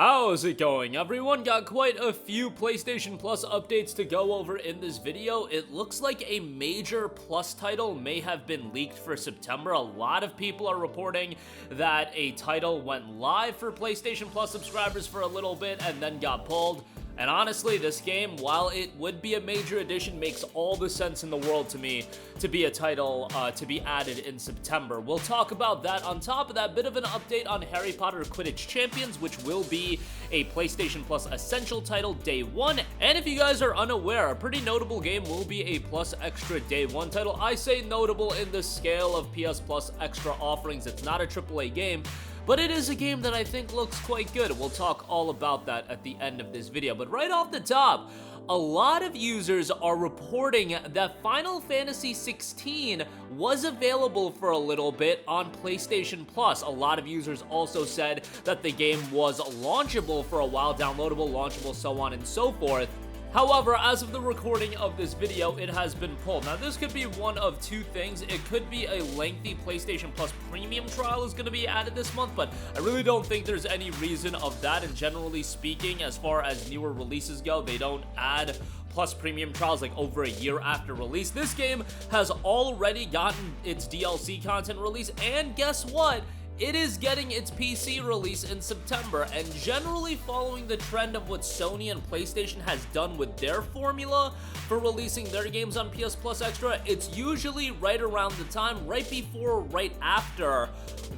How's it going, everyone? Got quite a few PlayStation Plus updates to go over in this video. It looks like a major Plus title may have been leaked for September. A lot of people are reporting that a title went live for PlayStation Plus subscribers for a little bit and then got pulled. And honestly, this game, while it would be a major addition, makes all the sense in the world to me to be a title to be added in September. We'll talk about that. On top of that, bit of an update on Harry Potter Quidditch Champions, which will be a PlayStation Plus Essential title day one. And if you guys are unaware, a pretty notable game will be a Plus Extra day one title. I say notable in the scale of PS Plus Extra offerings. It's not a AAA game, but it is a game that I think looks quite good. We'll talk all about that at the end of this video. But right off the top, a lot of users are reporting that Final Fantasy XVI was available for a little bit on PlayStation Plus. A lot of users also said that the game was launchable for a while, downloadable, launchable, so on and so forth. However, as of the recording of this video, it has been pulled. Now, this could be one of two things. It could be a lengthy PlayStation Plus Premium trial is going to be added this month, but I really don't think there's any reason of that. And generally speaking, as far as newer releases go, they don't add Plus Premium trials like over a year after release. This game has already gotten its DLC content release, and guess what? It is getting its PC release in September, and generally following the trend of what Sony and PlayStation has done with their formula for releasing their games on PS Plus Extra, it's usually right around the time, right before or right after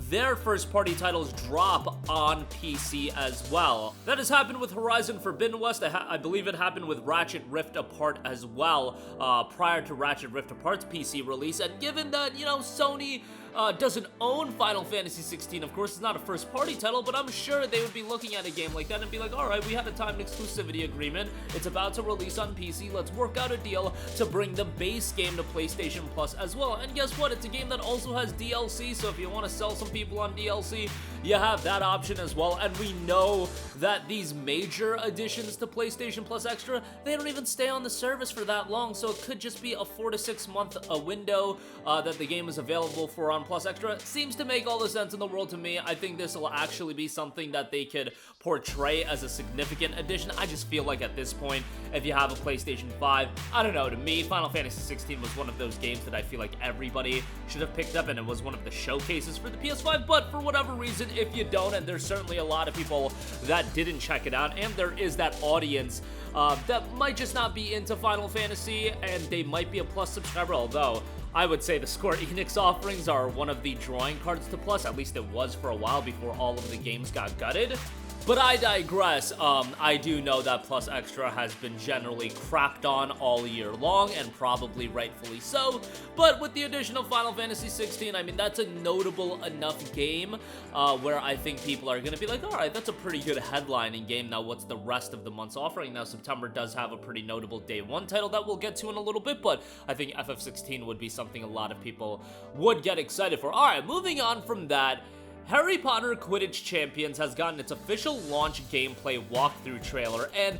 their first-party titles drop on PC as well. That has happened with Horizon Forbidden West. I believe it happened with Ratchet Rift Apart as well, prior to Ratchet Rift Apart's PC release. And given that, you know, Sony doesn't own Final Fantasy 16, of course, it's not a first-party title, but I'm sure they would be looking at a game like that and be like, alright, we had a timed exclusivity agreement, it's about to release on PC, let's work out a deal to bring the base game to PlayStation Plus as well. And guess what? It's a game that also has DLC, so if you want to sell some people on DLC, you have that option as well. And we know that these major additions to PlayStation Plus Extra, they don't even stay on the service for that long, so it could just be a 4 to 6 month window that the game is available for on Plus Extra. Seems to make all the sense in the world to me. I think this will actually be something that they could portray as a significant addition. I just feel like at this point, if you have a PlayStation 5, I don't know, to me, Final Fantasy 16 was one of those games that I feel like everybody should have picked up, and it was one of the showcases for the PS5, but for whatever reason, if you don't, and there's certainly a lot of people that didn't check it out, and there is that audience that might just not be into Final Fantasy, and they might be a Plus subscriber, although I would say the Square Enix offerings are one of the drawing cards to Plus. At least it was for a while before all of the games got gutted. But I digress. I do know that Plus Extra has been generally crapped on all year long, and probably rightfully so. But with the addition of Final Fantasy 16, I mean, that's a notable enough game where I think people are going to be like, alright, that's a pretty good headlining game. Now, what's the rest of the month's offering? Now, September does have a pretty notable day one title that we'll get to in a little bit, but I think FF16 would be something a lot of people would get excited for. Alright, moving on from that, Harry Potter Quidditch Champions has gotten its official launch gameplay walkthrough trailer, and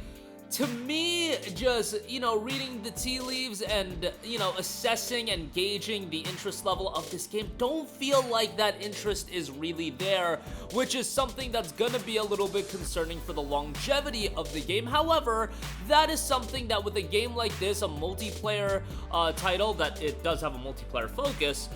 to me, just, you know, reading the tea leaves and, you know, assessing and gauging the interest level of this game, don't feel like that interest is really there, which is something that's gonna be a little bit concerning for the longevity of the game. However, that is something that with a game like this, a multiplayer title, that it does have a multiplayer focus,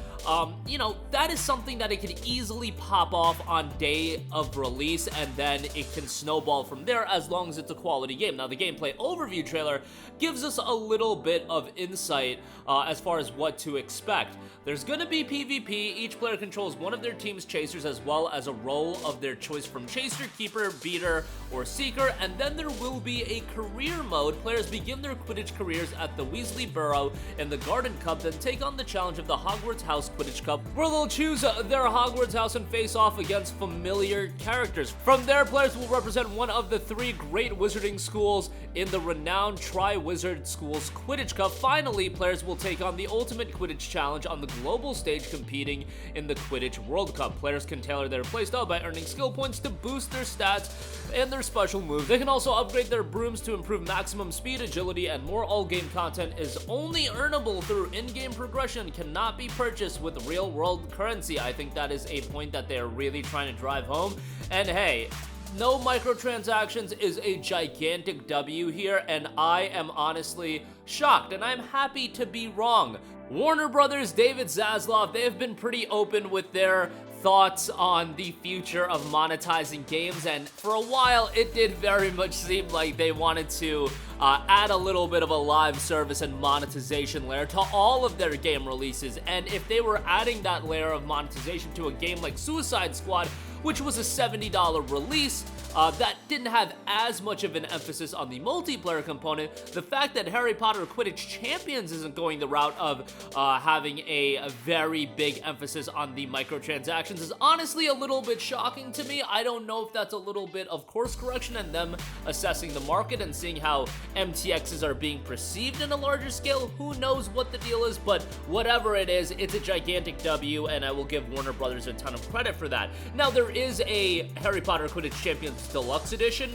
you know, that is something that it could easily pop off on day of release, and then it can snowball from there as long as it's a quality game. Now, the gameplay overview trailer gives us a little bit of insight as far as what to expect. There's going to be PvP. Each player controls one of their team's chasers as well as a role of their choice from chaser, keeper, beater, or seeker, and then there will be a career mode. Players begin their Quidditch careers at the Weasley Burrow in the Garden Cup, then take on the challenge of the Hogwarts House Quidditch Cup, where they'll choose their Hogwarts house and face off against familiar characters. From there, players will represent one of the 3 great wizarding schools in the renowned Tri-Wizard Schools Quidditch Cup. Finally, players will take on the Ultimate Quidditch Challenge on the global stage, competing in the Quidditch World Cup. Players can tailor their playstyle by earning skill points to boost their stats and their special moves. They can also upgrade their brooms to improve maximum speed, agility, and more. All game content is only earnable through in-game progression, cannot be purchased with real-world currency. I think that is a point that they're really trying to drive home. And hey, no microtransactions is a gigantic W here, and I am honestly shocked, and I'm happy to be wrong. Warner Brothers, David Zaslav, they have been pretty open with their thoughts on the future of monetizing games, and for a while it did very much seem like they wanted to add a little bit of a live service and monetization layer to all of their game releases. And if they were adding that layer of monetization to a game like Suicide Squad, which was a $70 release, that didn't have as much of an emphasis on the multiplayer component, the fact that Harry Potter Quidditch Champions isn't going the route of having a very big emphasis on the microtransactions is honestly a little bit shocking to me. I don't know if that's a little bit of course correction and them assessing the market and seeing how MTXs are being perceived in a larger scale. Who knows what the deal is, but whatever it is, it's a gigantic W, and I will give Warner Brothers a ton of credit for that. Now, there is a Harry Potter Quidditch Champions Deluxe Edition,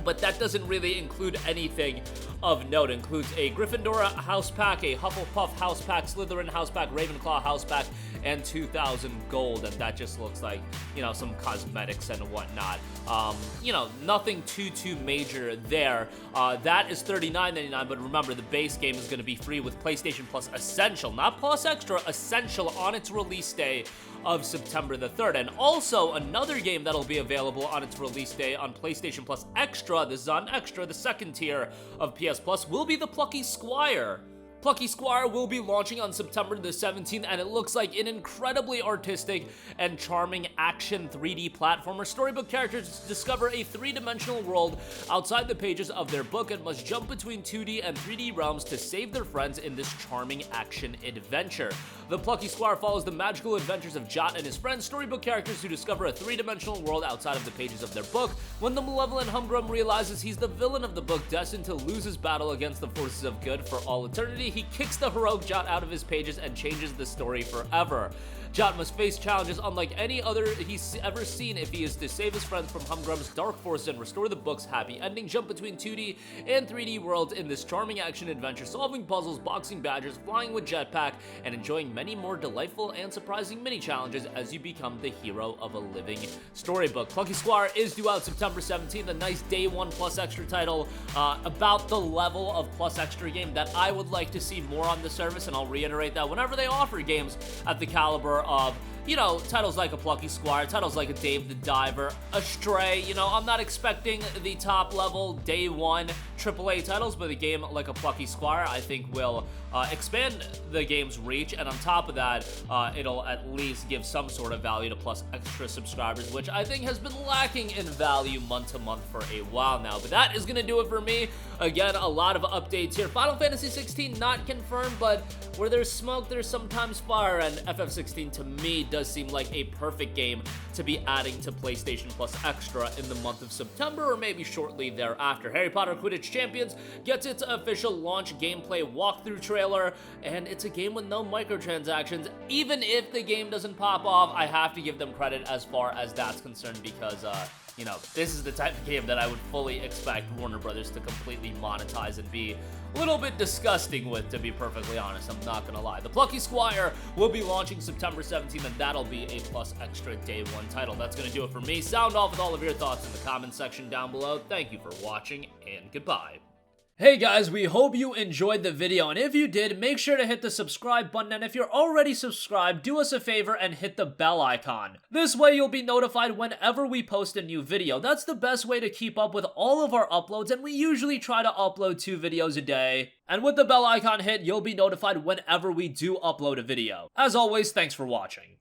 but that doesn't really include anything of note. It includes a Gryffindor house pack, a Hufflepuff house pack, Slytherin house pack, Ravenclaw house pack, and 2,000 gold, and that just looks like, you know, some cosmetics and whatnot. You know, nothing too major there. That is $39.99, but remember, the base game is going to be free with PlayStation Plus Essential, not Plus Extra, Essential on its release day of September the 3rd. And also, another game that'll be available on its release day on PlayStation Plus Extra, this is on Extra, the second tier of PS Plus, will be the Plucky Squire. Plucky Squire will be launching on September the 17th, and it looks like an incredibly artistic and charming action 3D platformer. Storybook characters discover a three-dimensional world outside the pages of their book and must jump between 2D and 3D realms to save their friends in this charming action adventure. The Plucky Squire follows the magical adventures of Jot and his friends, storybook characters who discover a three-dimensional world outside of the pages of their book. When the malevolent Humgrum realizes he's the villain of the book, destined to lose his battle against the forces of good for all eternity, he kicks the heroic Jot out of his pages and changes the story forever. Jot must face challenges unlike any other he's ever seen if he is to save his friends from Humgrum's dark forces and restore the book's happy ending. Jump between 2D and 3D worlds in this charming action adventure, solving puzzles, boxing badgers, flying with jetpack, and enjoying many more delightful and surprising mini-challenges as you become the hero of a living storybook. Plucky Squire is due out September 17th, a nice day one Plus Extra title, about the level of Plus Extra game that I would like to see more on the service, and I'll reiterate that whenever they offer games at the caliber of, you know, titles like a Plucky Squire, titles like a Dave the Diver, a Stray, you know, I'm not expecting the top level day one AAA titles, but a game like a Plucky Squire I think will expand the game's reach, and on top of that, it'll at least give some sort of value to Plus Extra subscribers, which I think has been lacking in value month to month for a while now. But that is gonna do it for me. Again, a lot of updates here. Final Fantasy 16 not confirmed, but where there's smoke, there's sometimes fire, and FF16 to me does seem like a perfect game to be adding to PlayStation Plus Extra in the month of September, or maybe shortly thereafter. Harry Potter Quidditch Champions gets its official launch gameplay walkthrough trailer, and it's a game with no microtransactions. Even if the game doesn't pop off, I have to give them credit as far as that's concerned, because you know, this is the type of game that I would fully expect Warner Brothers to completely monetize and be a little bit disgusting with, to be perfectly honest. I'm not gonna lie. The Plucky Squire will be launching September 17th, and that'll be a Plus Extra Day 1 title. That's gonna do it for me. Sound off with all of your thoughts in the comments section down below. Thank you for watching, and goodbye. Hey guys, we hope you enjoyed the video, and if you did, make sure to hit the subscribe button, and if you're already subscribed, do us a favor and hit the bell icon. This way you'll be notified whenever we post a new video. That's the best way to keep up with all of our uploads, and we usually try to upload 2 videos a day. And with the bell icon hit, you'll be notified whenever we do upload a video. As always, thanks for watching.